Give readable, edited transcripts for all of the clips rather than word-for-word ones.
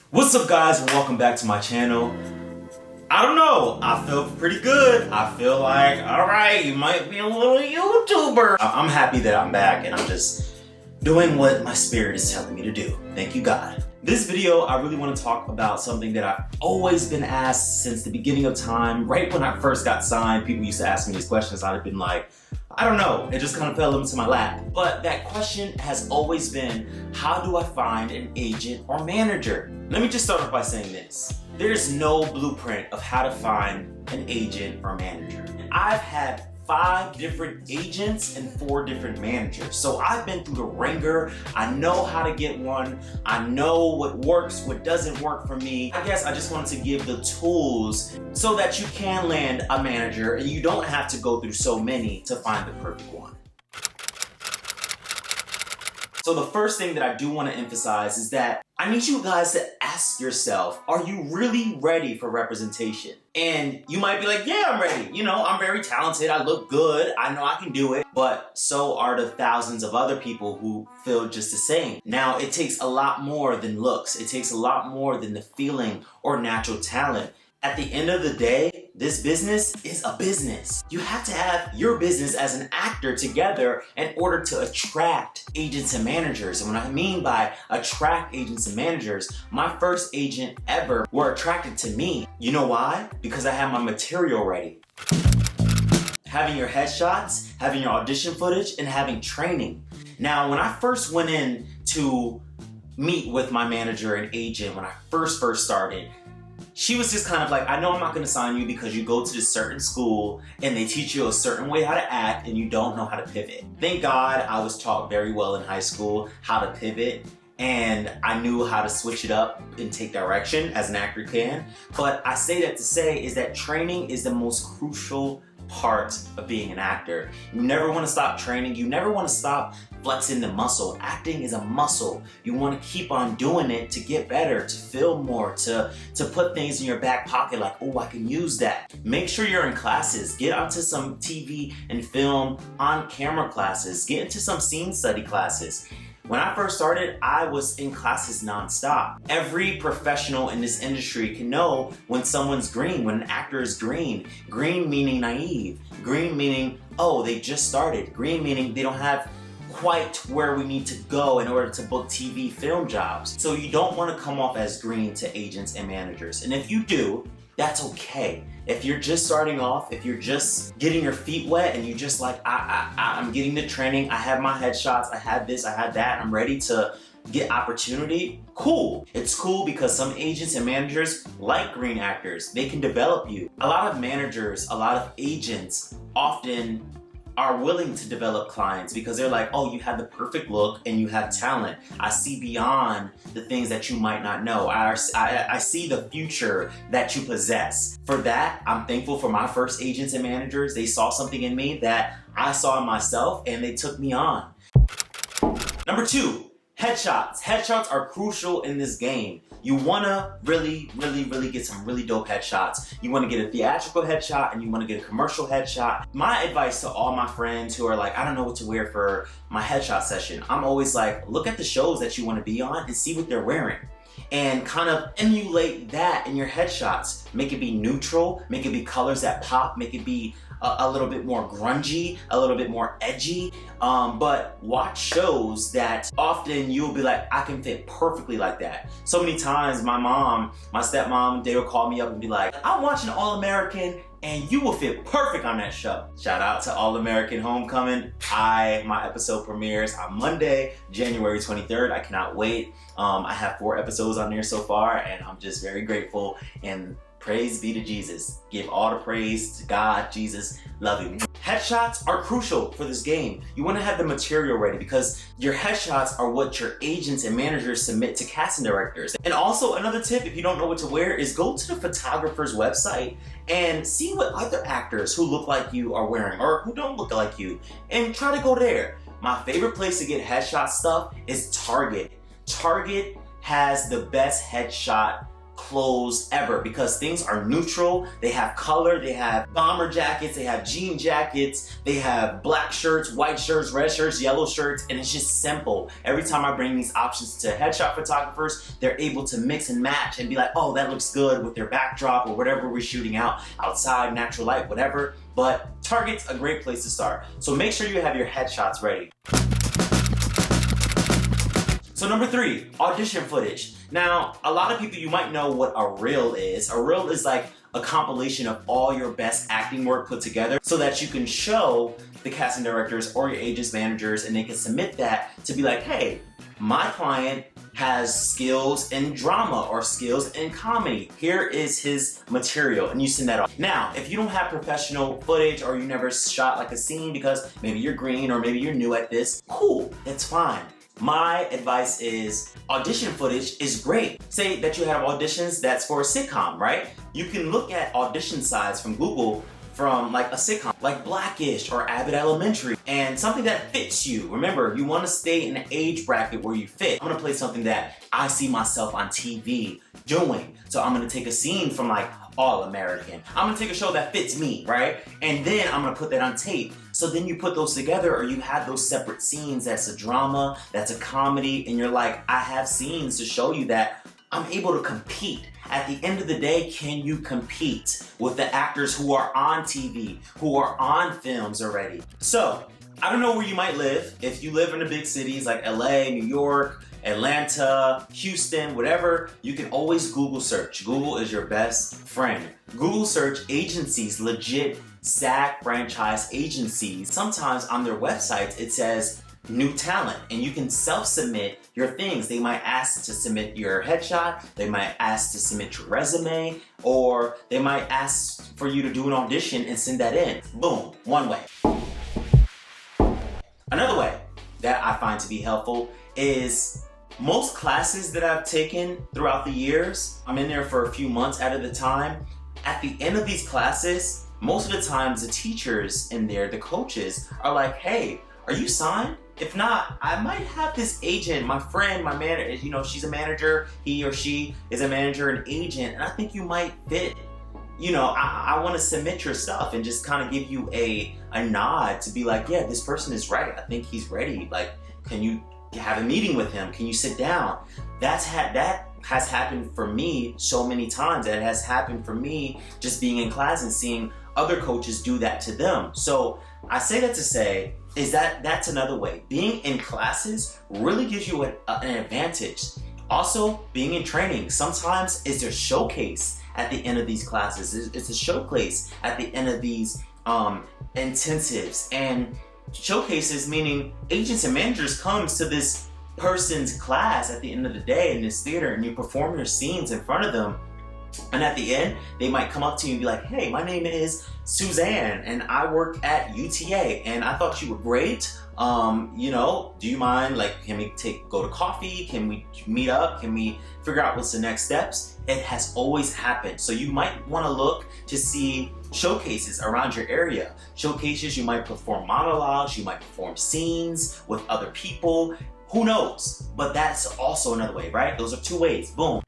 What's up, guys, and welcome back to my channel. I don't know, I feel pretty good. I feel like, alright, you might be a little YouTuber. I'm happy that I'm back and I'm just doing what my spirit is telling me to do. Thank you, God. This video, I really want to talk about something that I've always been asked since the beginning of time. Right when I first got signed, people used to ask me these questions. I'd have been like, I don't know, it just kind of fell into my lap. But that question has always been, how do I find an agent or manager? Let me just start off by saying this. There's no blueprint of how to find an agent or manager. I've had 5 different agents and 4 different managers. So I've been through the ringer. I know how to get one. I know what works, what doesn't work for me. I guess I just wanted to give the tools so that you can land a manager and you don't have to go through so many to find the perfect one. So the first thing that I do want to emphasize is that I need you guys to ask yourself, are you really ready for representation? And you might be like, yeah, I'm ready. You know, I'm very talented. I look good. I know I can do it. But so are the thousands of other people who feel just the same. Now, it takes a lot more than looks. It takes a lot more than the feeling or natural talent. At the end of the day, this business is a business. You have to have your business as an actor together in order to attract agents and managers. And what I mean by attract agents and managers, my first agent ever were attracted to me. You know why? Because I had my material ready. Having your headshots, having your audition footage, and having training. Now, when I first went in to meet with my manager and agent, when I first started, she was just kind of like, I know I'm not gonna sign you because you go to this certain school and they teach you a certain way how to act and you don't know how to pivot. Thank God I was taught very well in high school how to pivot, and I knew how to switch it up and take direction as an actor can. But I say that to say is that training is the most crucial part of being an actor. You never want to stop training. You never want to stop flexing the muscle. Acting is a muscle. You want to keep on doing it to get better, to feel more, to put things in your back pocket like, oh, I can use that. Make sure you're in classes. Get onto some TV and film on camera classes. Get into some scene study classes. When I first started, I was in classes nonstop. Every professional in this industry can know when someone's green, when an actor is green. Green meaning naive. Green meaning, oh, they just started. Green meaning they don't have quite where we need to go in order to book TV film jobs. So you don't want to come off as green to agents and managers. And if you do, that's okay. If you're just starting off, if you're just getting your feet wet and you just like, I'm getting the training, I have my headshots, I have this, I have that, I'm ready to get opportunity, cool. It's cool because some agents and managers like green actors. They can develop you. A lot of managers, a lot of agents often are willing to develop clients because they're like, oh, you have the perfect look and you have talent. I see beyond the things that you might not know. I see the future that you possess. For that, I'm thankful for my first agents and managers. They saw something in me that I saw in myself and they took me on. Number 2, headshots. Headshots are crucial in this game. You wanna really get some really dope headshots. You wanna get a theatrical headshot and you wanna get a commercial headshot. My advice to all my friends who are like, I don't know what to wear for my headshot session, I'm always like, look at the shows that you wanna be on and see what they're wearing. And kind of emulate that in your headshots. Make it be neutral, make it be colors that pop, make it be a little bit more grungy, a little bit more edgy, but watch shows that often you'll be like, I can fit perfectly like that. So many times my mom, my stepmom, they will call me up and be like, I'm watching All-American and you will fit perfect on that show. Shout out to All-American Homecoming. My episode premieres on Monday, January 23rd. I cannot wait. I have 4 episodes on there so far and I'm just very grateful, and praise be to Jesus. Give all the praise to God, Jesus, love you. Headshots are crucial for this game. You want to have the material ready because your headshots are what your agents and managers submit to casting directors. And also another tip, if you don't know what to wear, is go to the photographer's website and see what other actors who look like you are wearing or who don't look like you, and try to go there. My favorite place to get headshot stuff is Target. Target has the best headshot clothes ever because things are neutral. They have color, they have bomber jackets, they have jean jackets, they have black shirts, white shirts, red shirts, yellow shirts, and it's just simple. Every time I bring these options to headshot photographers, they're able to mix and match and be like, oh, that looks good with their backdrop or whatever we're shooting out, outside, natural light, whatever. But Target's a great place to start. So make sure you have your headshots ready. So number 3, audition footage. Now, a lot of people, you might know what a reel is. A reel is like a compilation of all your best acting work put together so that you can show the casting directors or your agents, managers, and they can submit that to be like, hey, my client has skills in drama or skills in comedy. Here is his material, and you send that off. Now, if you don't have professional footage or you never shot like a scene because maybe you're green or maybe you're new at this, cool, that's fine. My advice is audition footage is great. Say that you have auditions that's for a sitcom, right? You can look at audition sites from Google from like a sitcom, like Blackish or Abbott Elementary, and something that fits you. Remember, you want to stay in an age bracket where you fit. I'm gonna play something that I see myself on TV doing. So I'm gonna take a scene from like All American. I'm gonna take a show that fits me, right? And then I'm gonna put that on tape. So then you put those together, or you have those separate scenes. That's a drama, that's a comedy, and you're like, I have scenes to show you that I'm able to compete. At the end of the day, can you compete with the actors who are on TV, who are on films already? So, I don't know where you might live. If you live in the big cities like LA, New York, Atlanta, Houston, whatever, you can always Google search. Google is your best friend. Google search agencies, legit SAG franchise agencies. Sometimes on their websites, it says new talent, and you can self-submit your things. They might ask to submit your headshot, they might ask to submit your resume, or they might ask for you to do an audition and send that in. Boom, one way. Another way that I find to be helpful is most classes that I've taken throughout the years, I'm in there for a few months at a time. At the end of these classes, most of the times the teachers in there, the coaches, are like, hey, are you signed? If not, I might have this agent, my friend, my manager, you know, she's a manager, he or she is a manager and agent, and I think you might fit. You know, I want to submit your stuff and just kind of give you a nod to be like, yeah, this person is right. I think he's ready. Like, can you have a meeting with him? Can you sit down? That has happened for me so many times. That has happened for me just being in class and seeing other coaches do that to them. So I say that to say is that that's another way. Being in classes really gives you an advantage. Also, being in training, sometimes it's a showcase at the end of these classes. It's a showcase at the end of these intensives. And showcases meaning agents and managers comes to this person's class at the end of the day in this theater, and you perform your scenes in front of them. And at the end, they might come up to you and be like, hey, my name is Suzanne and I work at UTA and I thought you were great. You know, do you mind, like, can we go to coffee? Can we meet up? Can we figure out what's the next steps? It has always happened. So you might want to look to see showcases around your area. Showcases, you might perform monologues, you might perform scenes with other people. Who knows? But that's also another way, right? Those are two ways. Boom.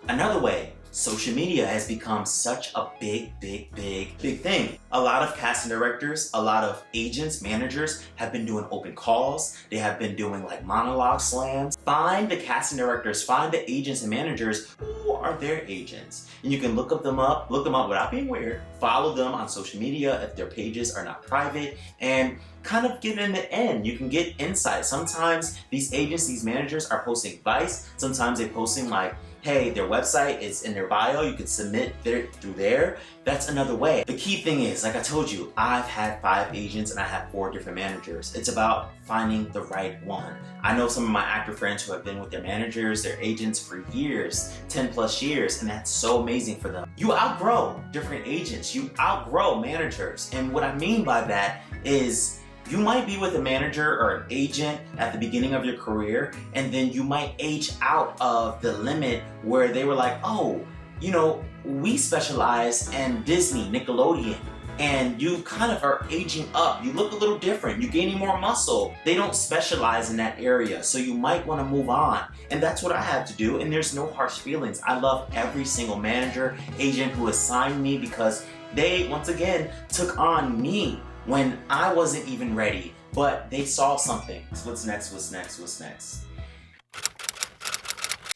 Another way, social media has become such a big thing. A lot of casting directors, a lot of agents, managers have been doing open calls. They have been doing like monologue slams. Find the casting directors, find the agents and managers who are their agents. And you can look them up without being weird. Follow them on social media if their pages are not private, and kind of get in the end. You can get insight. Sometimes these agents, these managers are posting advice. Sometimes they're posting like, hey, their website is in their bio, you can submit through there. That's another way. The key thing is, like I told you, I've had 5 agents and I have 4 different managers. It's about finding the right one. I know some of my actor friends who have been with their managers, their agents for years, 10+ years, and that's so amazing for them. You outgrow different agents, you outgrow managers. And what I mean by that is, you might be with a manager or an agent at the beginning of your career, and then you might age out of the limit where they were like, oh, you know, we specialize in Disney, Nickelodeon. and you kind of are aging up. You look a little different. You're gaining more muscle. They don't specialize in that area, so you might want to move on. And that's what I had to do, and there's no harsh feelings. I love every single manager, agent who assigned me because they, once again, took on me when I wasn't even ready, but they saw something. What's next? What's next? What's next?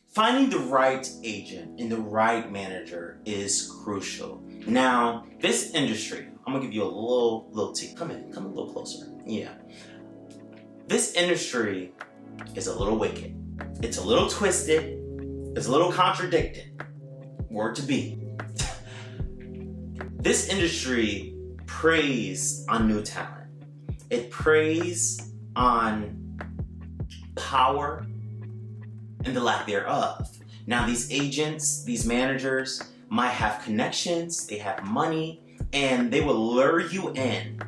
Finding the right agent and the right manager is crucial. Now, this industry, I'm gonna give you a little tip. Come a little closer. Yeah. This industry is a little wicked. It's a little twisted. It's a little contradicted. Word to be. This industry preys on new talent. It preys on power and the lack thereof. Now, these agents, these managers might have connections, they have money, and they will lure you in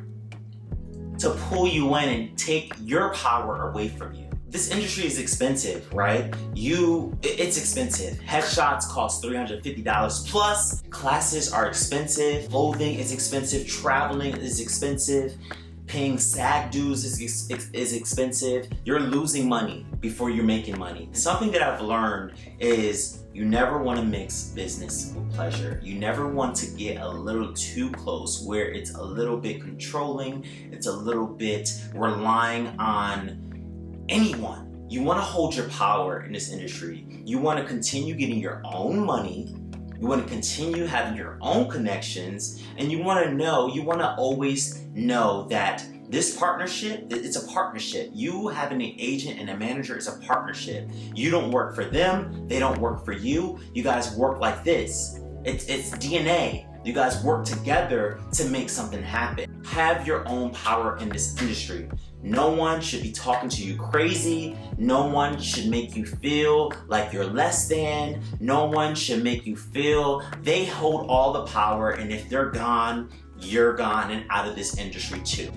to pull you in and take your power away from you. This industry is expensive, right? It's expensive. Headshots cost $350 plus. Classes are expensive. Clothing is expensive. Traveling is expensive. Paying SAG dues is expensive. You're losing money before you're making money. Something that I've learned is you never want to mix business with pleasure. You never want to get a little too close where it's a little bit controlling, it's a little bit relying on anyone. You want to hold your power in this industry. You want to continue getting your own money. You want to continue having your own connections, and you want to always know that this partnership, it's a partnership. You having an agent and a manager is a partnership. You don't work for them, they don't work for you. You guys work like this. It's DNA. You guys work together to make something happen. Have your own power in this industry. No one should be talking to you crazy. No one should make you feel like you're less than. No one should make you feel they hold all the power, and if they're gone, you're gone and out of this industry too.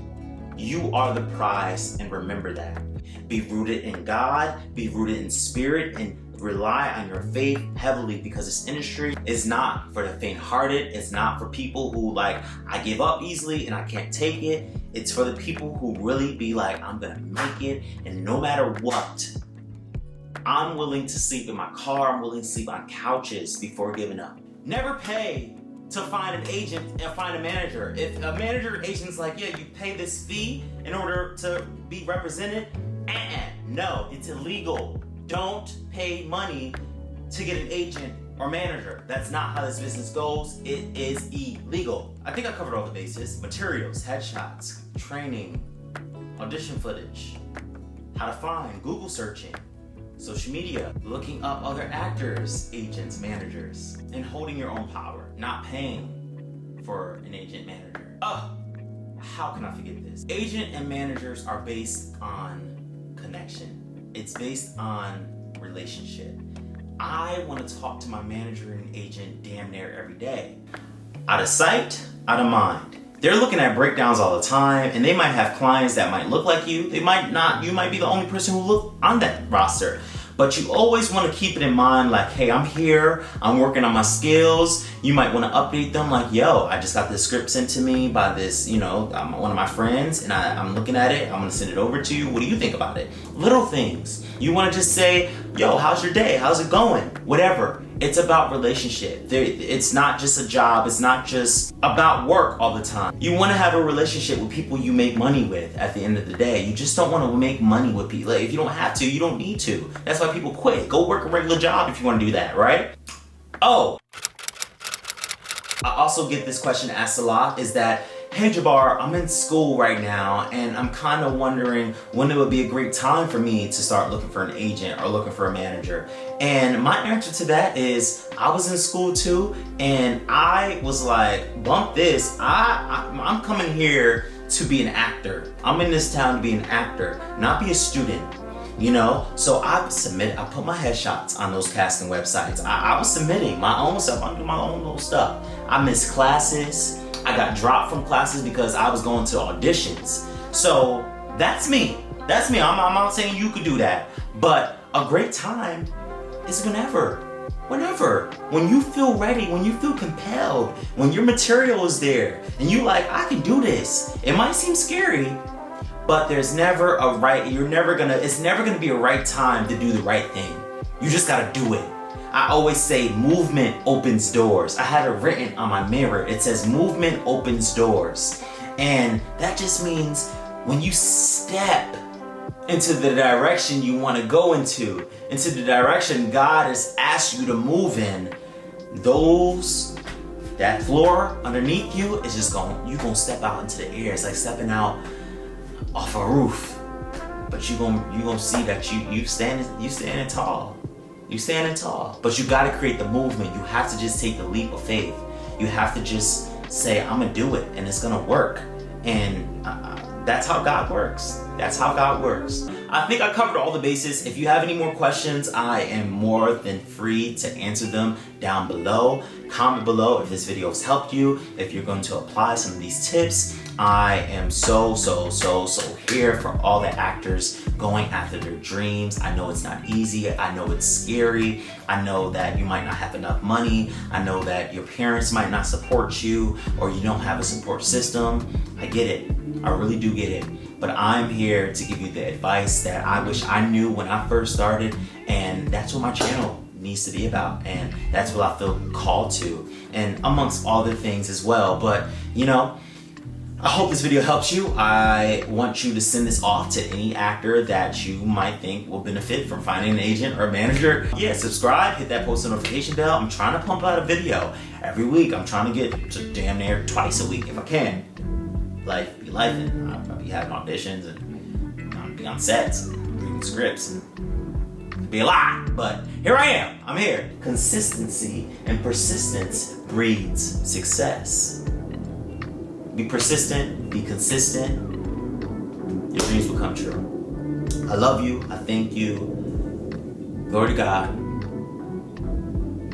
You are the prize, and remember that. Be rooted in God, be rooted in spirit, and rely on your faith heavily, because this industry is not for the faint-hearted. It's not for people who I give up easily and I can't take it. It's for the people who really be like, I'm gonna make it, and no matter what, I'm willing to sleep in my car, I'm willing to sleep on couches before giving up. Never pay to find an agent and find a manager. If a manager or agent's like, yeah, you pay this fee in order to be represented, no, it's illegal. Don't pay money to get an agent or manager. That's not how this business goes. It is illegal. I think I covered all the bases. Materials, headshots, training, audition footage, how to find, Google searching, social media, looking up other actors, agents, managers, and holding your own power, not paying for an agent manager. How can I forget this? Agent and managers are based on connection. It's based on relationship. I want to talk to my manager and agent damn near every day. Out of sight, out of mind. They're looking at breakdowns all the time, and they might have clients that might look like you. They might not. You might be the only person who look on that roster. But you always want to keep it in mind, like, hey, I'm here, I'm working on my skills. You might want to update them like, yo, I just got this script sent to me by this, one of my friends, and I'm looking at it, I'm going to send it over to you. What do you think about it? Little things. You want to just say, yo, how's your day? How's it going? Whatever. It's about relationship. It's not just a job. It's not just about work all the time. You want to have a relationship with people you make money with at the end of the day. You just don't want to make money with people. If you don't have to, you don't need to. That's why people quit. Go work a regular job if you want to do that, right? Oh, I also get this question asked a lot, is that, hey Jabbar, I'm in school right now and I'm kind of wondering when it would be a great time for me to start looking for an agent or looking for a manager. And my answer to that is, I was in school too, and I was like, bump this, I'm coming here to be an actor. I'm in this town to be an actor, not be a student. So I put my headshots on those casting websites. I was submitting my own stuff. I'm doing my own little stuff. I missed classes. I got dropped from classes because I was going to auditions. So that's me. I'm not saying you could do that, but a great time is whenever. Whenever. When you feel ready, when you feel compelled, when your material is there, and you like, I can do this. It might seem scary, but there's never a right, it's never gonna be a right time to do the right thing. You just gotta do it. I always say movement opens doors. I had it written on my mirror. It says movement opens doors. And that just means when you step into the direction you want to go into the direction God has asked you to move in, that floor underneath you is just you're gonna step out into the air. It's like stepping out off a roof. But you're gonna see that you standing tall. You standing tall. But you gotta create the movement. You have to just take the leap of faith. You have to just say, I'm gonna do it, and it's gonna work. And that's how God works. That's how God works. I think I covered all the bases. If you have any more questions, I am more than free to answer them down below. Comment below if this video has helped you, if you're going to apply some of these tips. I am so here for all the actors going after their dreams. I know it's not easy. I know it's scary. I know that you might not have enough money. I know that your parents might not support you, or you don't have a support system. I get it. I really do get it. But I'm here to give you the advice that I wish I knew when I first started, and that's what my channel needs to be about, and that's what I feel called to, and amongst other things as well. But you know, I hope this video helps you. I want you to send this off to any actor that you might think will benefit from finding an agent or a manager. Yeah, subscribe, hit that post notification bell. I'm trying to pump out a video every week. I'm trying to get to damn near twice a week if I can. Life be life, and I'll be having auditions, and I'll be on sets, and reading scripts, and it'll be a lot, but here I am, I'm here. Consistency and persistence breeds success. Be persistent, be consistent, your dreams will come true. I love you, I thank you, glory to God.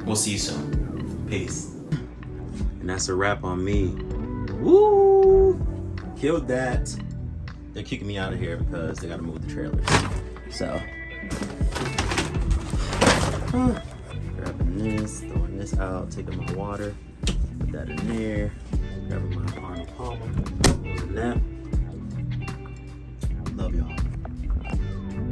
We'll see you soon, peace. And that's a wrap on me. Woo! Killed that. They're kicking me out of here because they gotta move the trailers. So, grabbing this, throwing this out, taking my water, put that in there, grabbing